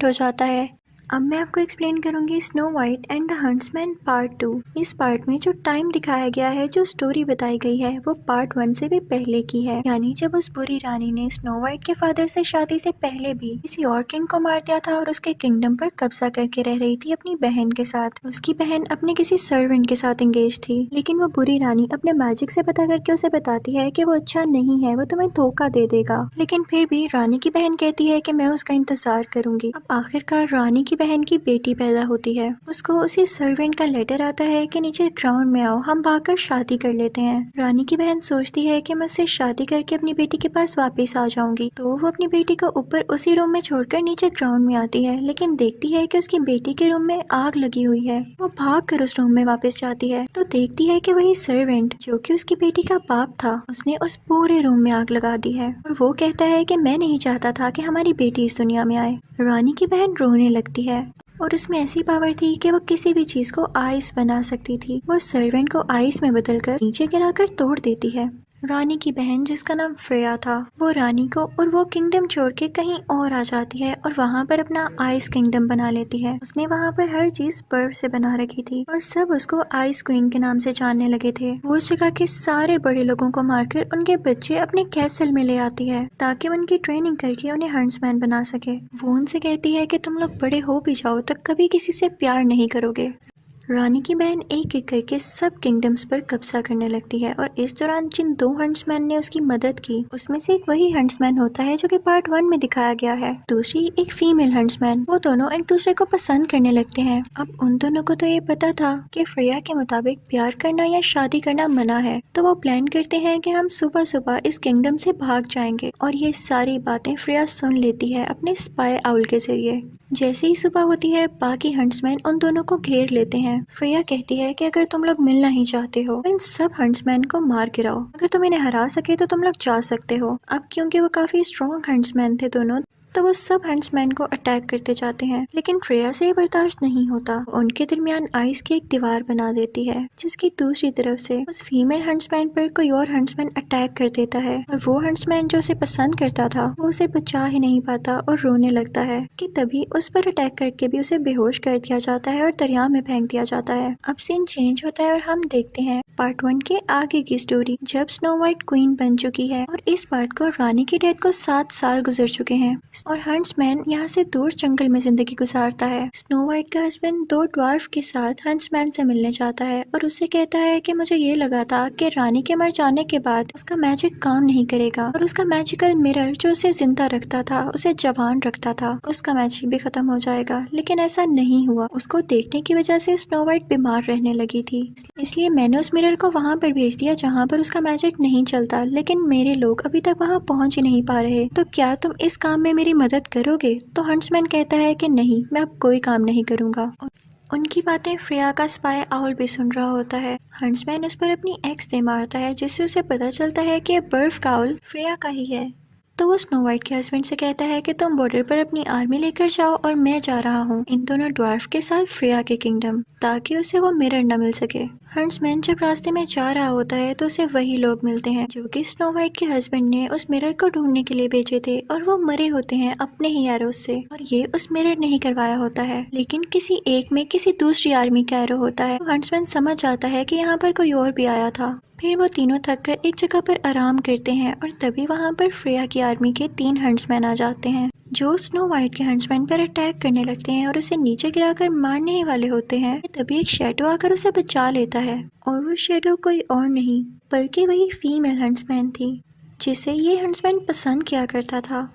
Hit हो जाता है। अब मैं आपको एक्सप्लेन करूंगी snow white and the huntsman part 2। इस पार्ट में जो टाइम दिखाया गया है, जो स्टोरी बताई गई है, वो पार्ट 1 से भी पहले की है। यानी जब उस बुरी रानी ने स्नो वाइट के फादर से शादी से पहले भी किसी और किंग को मार दिया था और उसके किंगडम पर कब्जा करके रह रही थी अपनी बहन के साथ। उसकी बहन अपने किसी सर्वेंट के साथ एंगेज थी, लेकिन वो बुरी रानी अपने मैजिक से पता करके उसे बताती है कि वो अच्छा नहीं है, वो तुम्हें धोखा दे देगा। लेकिन फिर भी रानी की बहन कहती है कि मैं उसका इंतजार करूंगी। अब आखिरकार रानी की बहन की बेटी पैदा होती है। उसको उसी सर्वेंट का लेटर आता है कि नीचे ग्राउंड में आओ, हम भागकर शादी कर लेते हैं। रानी की बहन सोचती है कि मैं उससे शादी करके अपनी बेटी के पास वापस आ जाऊंगी, तो वो अपनी बेटी को ऊपर उसी रूम में छोड़कर नीचे ग्राउंड में आती है, लेकिन देखती है कि उसकी बेटी के रूम में आग लगी हुई है। वो भाग कर उस रूम में वापस जाती है तो देखती है कि वही सर्वेंट जो कि उसकी बेटी का बाप था, उसने उस पूरे रूम में आग लगा दी है। और वो कहता है कि मैं नहीं चाहता था कि हमारी बेटी इस दुनिया में आए। रानी की बहन रोने लगती है और उसमें ऐसी पावर थी कि वो किसी भी चीज को आइस बना सकती थी। वो सर्वेंट को आइस में बदलकर नीचे गिराकर तोड़ देती है। रानी की बहन जिसका नाम फ्रेया था, वो रानी को और वो किंगडम छोड़ के कहीं और आ जाती है और वहाँ पर अपना आइस किंगडम बना लेती है। उसने वहाँ पर हर चीज बर्फ से बना रखी थी और सब उसको आइस क्वीन के नाम से जानने लगे थे। वो उस जगह के सारे बड़े लोगों को मारकर उनके बच्चे अपने कैसल में ले आती है ताकि उनकी ट्रेनिंग करके उन्हें हंट्समैन बना सके। वो उनसे कहती है कि तुम लोग बड़े हो भी जाओ तो कभी किसी से प्यार नहीं करोगे। रानी की बहन एक एक करके सब किंगडम्स पर कब्जा करने लगती है और इस दौरान जिन 2 हंट्समैन ने उसकी मदद की, उसमें से एक वही हंट्समैन होता है जो कि पार्ट 1 में दिखाया गया है। दूसरी एक फीमेल हंट्समैन। वो दोनों एक दूसरे को पसंद करने लगते हैं। अब उन दोनों को तो ये पता था कि फ्रेया के मुताबिक प्यार करना या शादी करना मना है, तो वो प्लान करते हैं कि हम सुबह सुबह इस किंगडम से भाग जाएंगे। और ये सारी बातें फ्रेया सुन लेती है अपने स्पाई आउल के जरिए। जैसे ही सुबह होती है, बाकी हंट्समैन उन दोनों को घेर लेते हैं। फ्रेया कहती है कि अगर तुम लोग मिलना ही चाहते हो तो इन सब हंट्समैन को मार गिराओ, अगर तुम इन्हें हरा सके तो तुम लोग जा सकते हो। अब क्योंकि वो काफी स्ट्रॉन्ग हंट्समैन थे दोनों, तो वो सब हंट्समैन को अटैक करते जाते हैं, लेकिन फ्रेया से ये बर्दाश्त नहीं होता। उनके दरमियान आइस की एक दीवार बना देती है, जिसकी दूसरी तरफ से उस फीमेल हंट्समैन पर कोई और हंट्समैन अटैक कर देता है और वो हंट्समैन जो उसे पसंद करता था, वो उसे बचा ही नहीं पाता और रोने लगता है कि तभी उस पर अटैक करके भी उसे बेहोश कर दिया जाता है और दरिया में फेंक दिया जाता है। अब सीन चेंज होता है और हम देखते हैं पार्ट 1 के आगे की स्टोरी, जब स्नो वाइट क्वीन बन चुकी है और इस बात को रानी की डेथ को 7 साल गुजर चुके हैं और हंट्समैन यहाँ से दूर जंगल में जिंदगी गुजारता है। स्नो वाइट का हस्बैंड 2 ड्वार्फ के साथ हंट्समैन से मिलने जाता है और उससे कहता है कि मुझे ये लगा था कि रानी के मर जाने के बाद उसका मैजिक काम नहीं करेगा और उसका मैजिकल मिरर जो उसे जिंदा रखता था, उसे जवान रखता था, उसका मैजिक भी खत्म हो जाएगा। लेकिन ऐसा नहीं हुआ। उसको देखने की वजह से स्नो वाइट बीमार रहने लगी थी, इसलिए मैंने उस मिरर को वहाँ पर भेज दिया जहाँ पर उसका मैजिक नहीं चलता। लेकिन मेरे लोग अभी तक वहाँ पहुँच ही नहीं पा रहे, तो क्या तुम इस काम में मेरी मदद करोगे? तो हंट्समैन कहता है कि नहीं, मैं अब कोई काम नहीं करूंगा। उनकी बातें फ्रेया का स्पाई आउल भी सुन रहा होता है। हंट्समैन उस पर अपनी एक्स दे मारता है, जिससे उसे पता चलता है कि बर्फ का आउल फ्रेया का ही है। तो वो स्नो वाइट के हस्बैंड से कहता है कि तुम बॉर्डर पर अपनी आर्मी लेकर जाओ और मैं जा रहा हूँ इन दोनों ड्वार्फ के साथ फ्रेया के किंगडम, ताकि उसे वो मिरर न मिल सके। हंट्समैन जब रास्ते में जा रहा होता है तो उसे वही लोग मिलते हैं जो कि स्नो वाइट के हस्बैंड ने उस मिरर को ढूंढने के लिए भेजे थे और वो मरे होते हैं अपने ही एरोस से, और ये उस मिरर ने ही करवाया होता है। लेकिन किसी एक में किसी दूसरी आर्मी का एरो होता है। तो हंट्समैन समझ जाता है कि यहाँ पर कोई और भी आया था। फिर वो तीनों थक कर एक जगह पर आराम करते हैं और तभी वहाँ पर फ्रेया की आर्मी के 3 हंट्समैन आ जाते हैं जो स्नो वाइट के हंट्समैन पर अटैक करने लगते हैं और उसे नीचे गिराकर मारने ही वाले होते हैं। तभी एक शैडो आकर उसे बचा लेता है और वो शैडो कोई और नहीं बल्कि वही फीमेल हंट्समैन थी जिसे ये हंट्समैन पसंद किया करता था।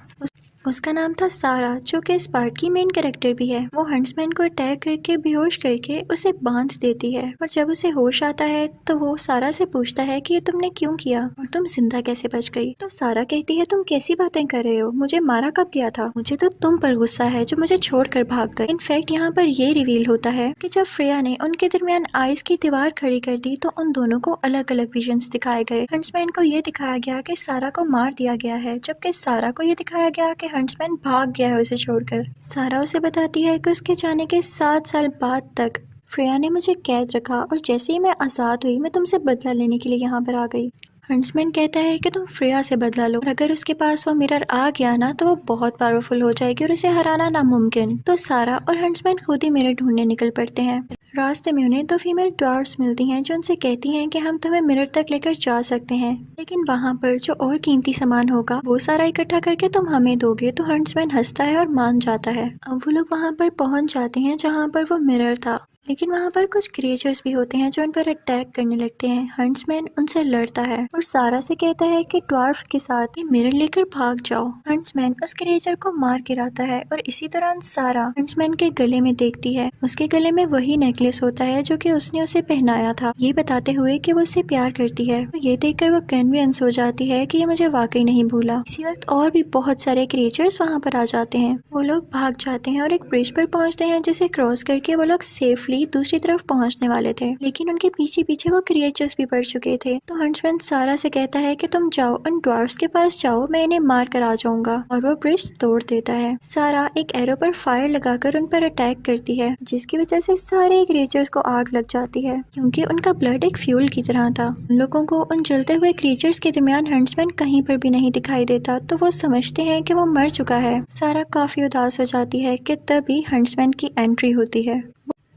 उसका नाम था सारा, जो कि इस पार्ट की मेन कैरेक्टर भी है। वो हंट्समैन को अटैक करके बेहोश करके उसे बांध देती है और जब उसे होश आता है तो वो सारा से पूछता है कि ये तुमने क्यों किया और तुम जिंदा कैसे बच गई। तो सारा कहती है तुम कैसी बातें कर रहे हो, मुझे मारा कब गया था, मुझे तो तुम पर गुस्सा है जो मुझे छोड़कर भाग गए। इनफैक्ट यहाँ पर ये रिवील होता है कि जब फ्रेया ने उनके दरमियान आइस की दीवार खड़ी कर दी तो उन दोनों को अलग अलग विजन्स दिखाए गए। हंट्समैन को ये दिखाया गया कि सारा को मार दिया गया है, जबकि सारा को ये दिखाया गया कि हंट्समैन भाग गया है उसे छोड़कर। सारा उसे बताती है कि उसके जाने के 7 साल बाद तक फ्रेया ने मुझे कैद रखा और जैसे ही मैं आजाद हुई मैं तुमसे बदला लेने के लिए यहाँ पर आ गई। हंट्समैन कहता है कि तुम फ्रेया से बदला लो और अगर उसके पास वो मिरर आ गया ना तो वो बहुत पावरफुल हो जाएगी और उसे हराना नामुमकिन। तो सारा और हंट्समैन खुद ही मिरर ढूंढने निकल पड़ते हैं। रास्ते में उन्हें 2 फीमेल ड्वार्फ्स मिलती हैं जो उनसे कहती हैं कि हम तुम्हें मिरर तक लेकर जा सकते हैं, लेकिन वहाँ पर जो और कीमती सामान होगा वो सारा इकट्ठा करके तुम हमें दोगे। तो हंट्समैन हंसता है और मान जाता है। अब वो लोग वहाँ पर पहुँच जाते हैं जहाँ पर वो मिरर था, लेकिन वहाँ पर कुछ क्रिएचर्स भी होते हैं जो उन पर अटैक करने लगते हैं। हंट्समैन उनसे लड़ता है और सारा से कहता है कि ड्वार्फ के साथ ये मिरर लेकर भाग जाओ। हंट्समैन उस क्रिएचर को मार गिराता है और इसी दौरान सारा हंट्समैन के गले में देखती है। उसके गले में वही नेकलेस होता है जो कि उसने उसे पहनाया था, ये बताते हुए कि वो उससे प्यार करती है। तो ये देखकर वो कन्विंस हो जाती है कि ये मुझे वाकई नहीं भूला। इसी वक्त और भी बहुत सारे क्रिएचर्स वहाँ पर आ जाते हैं। वो लोग भाग जाते हैं और एक ब्रिज पर पहुँचते हैं जिसे क्रॉस करके वो लोग सेफली दूसरी तरफ पहुंचने वाले थे, लेकिन उनके पीछे पीछे वो क्रिएचर्स भी पड़ चुके थे। तो हंट्समैन सारा से कहता है कि तुम जाओ उन ड्वार्फ्स के पास जाओ, मैं इन्हें मार कर आ जाऊंगा, और वो ब्रिज तोड़ देता है। सारा एक एरो पर फायर लगाकर उन पर अटैक करती है, जिसकी वजह से सारे क्रिएचर्स को आग लग जाती है क्योंकि उनका ब्लड एक फ्यूल की तरह था। उन लोगों को उन जलते हुए क्रिएचर्स के दरमियान हंट्समैन कहीं पर भी नहीं दिखाई देता, तो वो समझते हैं कि वो मर चुका है। सारा काफी उदास हो जाती है कि तभी हंट्समैन की एंट्री होती है।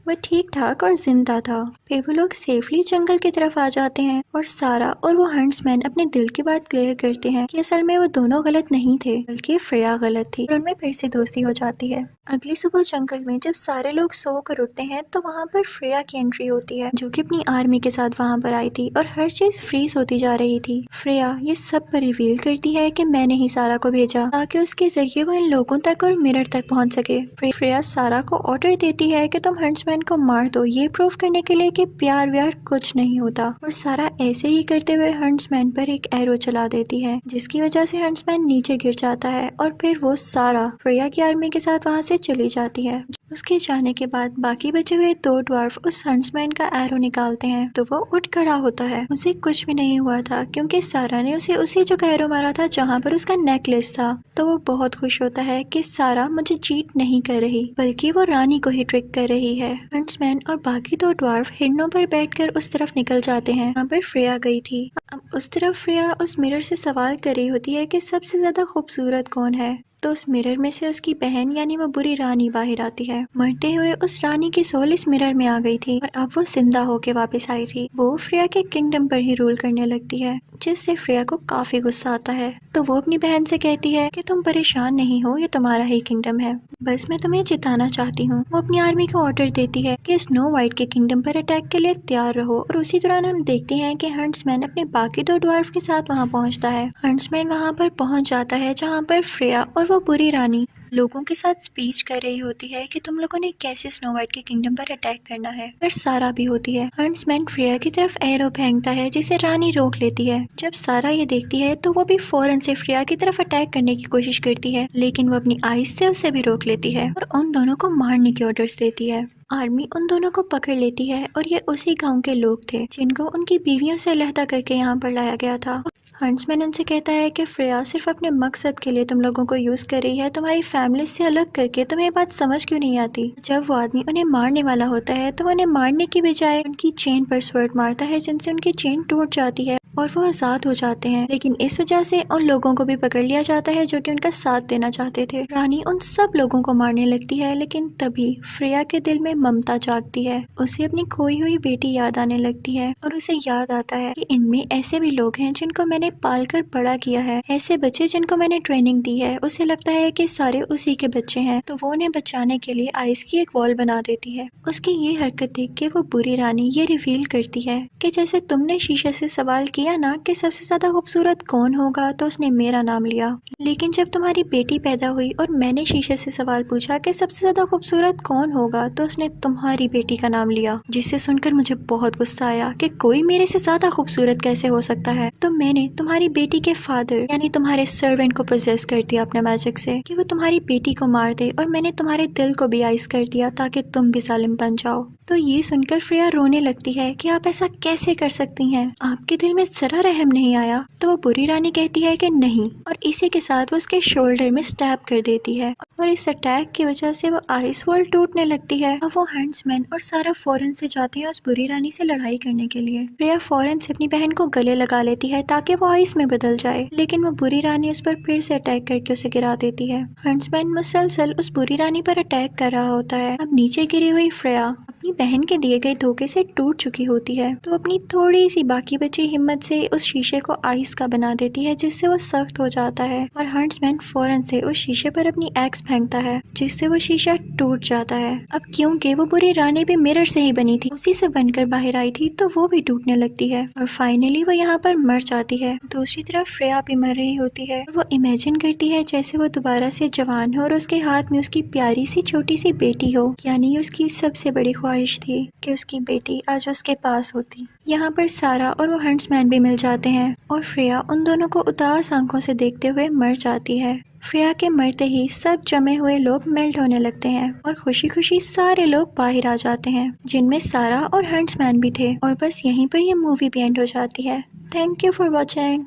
वह ठीक ठाक और जिंदा था। फिर वो लोग सेफली जंगल की तरफ आ जाते हैं और सारा और वो हंट्समैन अपने दिल की बात क्लियर करते हैं कि असल में वो दोनों गलत नहीं थे, बल्कि फ्रेया गलत थी, और उनमें फिर से दोस्ती हो जाती है। अगली सुबह जंगल में जब सारे लोग सो कर उठते हैं तो वहाँ पर फ्रेया की एंट्री होती है, जो कि अपनी आर्मी के साथ वहाँ पर आई थी और हर चीज फ्रीज होती जा रही थी। फ्रेया ये सब पर रिवील करती है कि मैंने ही सारा को भेजा ताकि उसके जरिए वो इन लोगों तक और मिरर तक पहुँच सके। फ्रेया सारा को ऑर्डर देती है कि तुम हंट्समैन को मार दो, ये प्रूव करने के लिए कि प्यार व्यार कुछ नहीं होता, और सारा ऐसे ही करते हुए हंट्समैन पर एक एरो चला देती है, जिसकी वजह से हंट्समैन नीचे गिर जाता है और फिर वो सारा फ्रेया की आर्मी के साथ वहाँ से चली जाती है। उसके जाने के बाद बाकी बचे हुए 2 ड्वार्फ उस हंट्समैन का एरो निकालते हैं तो वो उठ खड़ा होता है। उसे कुछ भी नहीं हुआ था क्योंकि सारा ने उसे उसी जगह एरो मारा था जहाँ पर उसका नेकलेस था। तो वो बहुत खुश होता है कि सारा मुझे चीट नहीं कर रही, बल्कि वो रानी को ही ट्रिक कर रही है। हंट्समैन और बाकी 2 ड्वार्फ हिरणों पर बैठकर उस तरफ निकल जाते हैं जहाँ पर फ्रेया गई थी। अब उस तरफ फ्रेया उस मिरर से सवाल कर रही होती है कि सबसे ज्यादा खूबसूरत कौन है। तो उस मिरर में से उसकी बहन यानी वो बुरी रानी बाहर आती है। मरते हुए उस रानी की सोल इस मिरर में आ गई थी और अब वो जिंदा होके वापस आई थी। वो फ्रेया के किंगडम पर ही रूल करने लगती है, जिससे फ्रेया को काफी गुस्सा आता है। तो वो अपनी बहन से कहती है कि तुम परेशान नहीं हो, ये तुम्हारा ही किंगडम है, बस मैं तुम्हें जिताना चाहती हूँ। वो अपनी आर्मी को ऑर्डर देती है कि स्नो व्हाइट के किंगडम पर अटैक के लिए तैयार रहो, और उसी दौरान हम देखते हैं कि हंट्समैन अपने बाकी 2 ड्वार्फ के साथ वहाँ पहुँचता है। हंट्समैन वहाँ पर पहुँच जाता है जहाँ पर फ्रेया और वो बुरी रानी लोगों के साथ स्पीच कर रही होती है कि तुम लोगों ने कैसे स्नो व्हाइट के किंगडम पर अटैक करना है। फिर सारा भी होती है। हंट्समैन फ्रेया की तरफ एरो फेंकता है जिसे रानी रोक लेती है। जब सारा ये देखती है तो वो भी फौरन से फ्रेया की तरफ अटैक करने की कोशिश करती है, लेकिन वो अपनी आइज से उसे भी रोक लेती है और उन दोनों को मारने के ऑर्डर्स देती है। आर्मी उन दोनों को पकड़ लेती है और ये उसी गांव के लोग थे जिनको उनकी बीवियों से अलहदा करके यहाँ पर लाया गया था। हंट्समैन उनसे कहता है कि फ्रेया सिर्फ अपने मकसद के लिए तुम लोगों को यूज कर रही है, तुम्हारी फैमिली से अलग करके तुम्हें ये बात समझ क्यों नहीं आती। जब वो आदमी उन्हें मारने वाला होता है तो वो उन्हें मारने की बजाय उनकी चेन पर स्वर्ड मारता है, जिनसे उनकी चेन टूट जाती है और वो आजाद हो जाते हैं। लेकिन इस वजह से उन लोगों को भी पकड़ लिया जाता है जो कि उनका साथ देना चाहते थे। रानी उन सब लोगों को मारने लगती है, लेकिन तभी फ्रेया के दिल में ममता जागती है। उसे अपनी खोई हुई बेटी याद आने लगती है और उसे याद आता है कि इनमें ऐसे भी लोग हैं जिनको मैंने पालकर बड़ा किया है, ऐसे बच्चे जिनको मैंने ट्रेनिंग दी है। उसे लगता है कि सारे उसी के बच्चे हैं, तो वो उन्हें बचाने के लिए आइस की एक वॉल बना देती है। उसकी ये हरकत देख के वो बुरी रानी ये रिवील करती है कि जैसे तुमने शीशे से सवाल किया ना कि सबसे ज्यादा खूबसूरत कौन होगा, तो उसने मेरा नाम लिया, लेकिन जब तुम्हारी बेटी पैदा हुई और मैंने शीशे से सवाल पूछा कि सबसे ज्यादा खूबसूरत कौन होगा, तो उसने तुम्हारी बेटी का नाम लिया। जिसे सुनकर मुझे बहुत गुस्सा आया कि कोई मेरे से ज्यादा खूबसूरत कैसे हो सकता है। तो मैंने तुम्हारी बेटी के फादर यानी तुम्हारे सर्वेंट को पोजेस कर दिया अपने मैजिक से कि वो तुम्हारी बेटी को मार दे, और मैंने तुम्हारे दिल को भी आइस कर दिया ताकि तुम भी जालिम बन जाओ। तो ये सुनकर फ्रेया रोने लगती है कि आप ऐसा कैसे कर सकती हैं, आपके दिल में जरा रहम नहीं आया। तो वो बुरी रानी कहती है कि नहीं, और इसी के साथ वो उसके शोल्डर में स्टैब कर देती है और इस अटैक की वजह से वो आइस वॉल टूटने लगती है। अब वो हंट्समैन और सारा फौरन से जाते हैं उस बुरी रानी से लड़ाई करने के लिए। फ्रेया फौरन से अपनी बहन को गले लगा लेती है ताकि वो आइस में बदल जाए, लेकिन वो बुरी रानी उस पर फिर से अटैक करके उसे गिरा देती है। हंट्समैन मुसलसल उस बुरी रानी पर अटैक कर रहा होता है। अब नीचे गिरी हुई फ्रेया अपनी बहन के दिए गए धोखे से टूट चुकी होती है, तो अपनी थोड़ी सी बाकी बची हिम्मत से उस शीशे को आइस का बना देती है, जिससे वो सख्त हो जाता है। और हंट्समैन फौरन से उस शीशे पर अपनी एक्स फेंकता है, जिससे वो शीशा टूट जाता है। अब क्योंकि वो बुरी रानी भी मिरर से ही बनी थी, उसी से बनकर बाहर आई थी, तो वो भी टूटने लगती है और फाइनली वो यहाँ पर मर जाती है। दूसरी तरफ फ्रेया भी मर रही होती है। वो इमेजिन करती है जैसे वो दोबारा से जवान हो और उसके हाथ में उसकी प्यारी सी छोटी सी बेटी हो, यानी उसकी सबसे बड़ी ख्वाहिश थी कि उसकी बेटी आज उसके पास होती। यहाँ पर सारा और वो हंट्समैन भी मिल जाते हैं और फ्रेया उन दोनों को उदास आंखों से देखते हुए मर जाती है। फ्रेया के मरते ही सब जमे हुए लोग मेल्ट होने लगते हैं और खुशी खुशी सारे लोग बाहर आ जाते हैं, जिनमें सारा और हंट्समैन भी थे। और बस यहीं पर ये मूवी भी एंड हो जाती है। Thank you for watching.